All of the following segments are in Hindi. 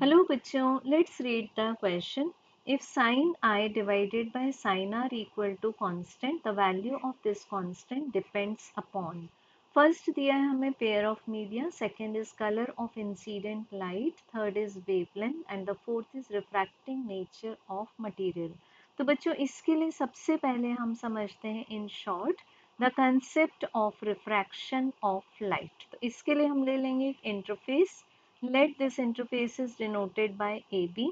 Hello बच्चों, let's read the question. If sin I divided by sin R equal to constant, the value of this constant depends upon. First दिया है हमें pair of media, second is color of incident light, third is wavelength and the fourth is refracting nature of material. तो बच्चों इसके लिए सबसे पहले हम समझते हैं in short the concept of refraction of light. तो इसके लिए हम ले लेंगे एक interface. Let this interface is denoted by AB.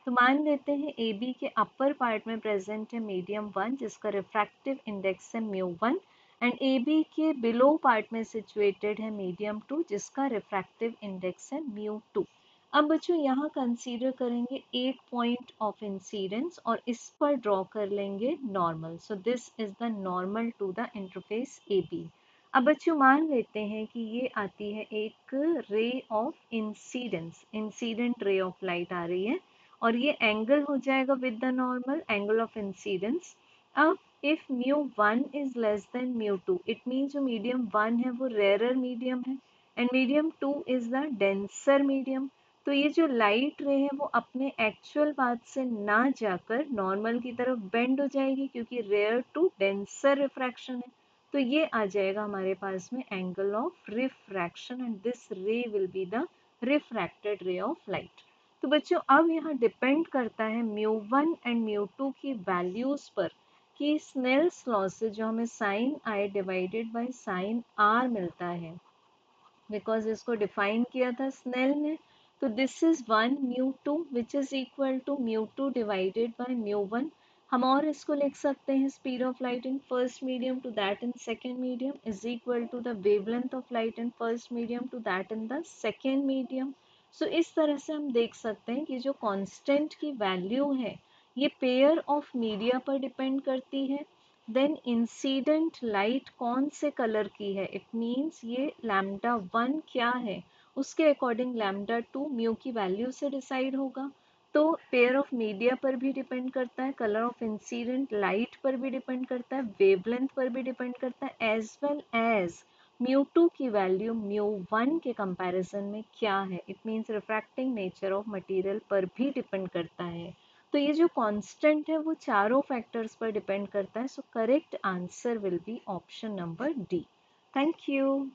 तो मान लेते हैं AB के अपर पार्ट में प्रेजेंट है मीडियम 1 जिसका रिफ्रैक्टिव इंडेक्स है μ1 एंड AB के बिलो पार्ट में सिचुएटेड है मीडियम 2 जिसका रिफ्रैक्टिव इंडेक्स है μ2. अब बच्चों यहाँ कंसीडर करेंगे एक पॉइंट ऑफ इंसिडेंस और इस पर ड्रॉ कर लेंगे normal. So this is the normal to the interface AB. अब बच्चों मान लेते हैं कि ये आती है एक ray of incidence, incident ray of light आ रही है और ये एंगल हो जाएगा with the normal angle of incidence. अब if μ1 is less than μ2 it mean जो मीडियम 1 है वो रेयरर मीडियम है and medium 2 is the denser medium. तो ये जो लाइट रे है वो अपने एक्चुअल पाथ से ना जाकर नॉर्मल की तरफ बेंड हो जाएगी क्योंकि रेयर टू डेंसर रिफ्रैक्शन है. तो ये आ जाएगा हमारे पास में angle of refraction and this रे विल बी द रिफ्रैक्टेड रे ऑफ लाइट. तो बच्चों अब यहाँ डिपेंड करता है μ1 एंड μ2 की वैल्यूज पर कि स्नेल्स लॉ से जो हमें sine i divided by sine r मिलता है बिकॉज इसको डिफाइन किया था स्नेल ने. तो this is 1 μ2 which is equal to μ2 divided by μ1. हम और इसको लिख सकते हैं speed of light in first medium to that in second medium is equal to the wavelength of light in first medium to that in the second medium. So इस तरह से हम देख सकते हैं कि जो कांस्टेंट की वैल्यू है ये पेयर ऑफ मीडिया पर डिपेंड करती है. देन इंसिडेंट लाइट कौन से कलर की है, इट मीन्स ये लैम्डा 1 क्या है उसके अकॉर्डिंग लैम्डा 2 म्यू की वैल्यू से डिसाइड होगा. तो पेयर ऑफ मीडिया पर भी डिपेंड करता है, कलर ऑफ इंसिडेंट लाइट पर भी डिपेंड करता है, वेवलेंथ पर भी डिपेंड करता है एज वेल एज μ2 की वैल्यू μ1 के कंपैरिजन में क्या है, it means refracting nature of material पर भी डिपेंड करता है. तो ये जो कांस्टेंट है वो चारों फैक्टर्स पर डिपेंड करता है. So correct answer will be option number D. Thank you.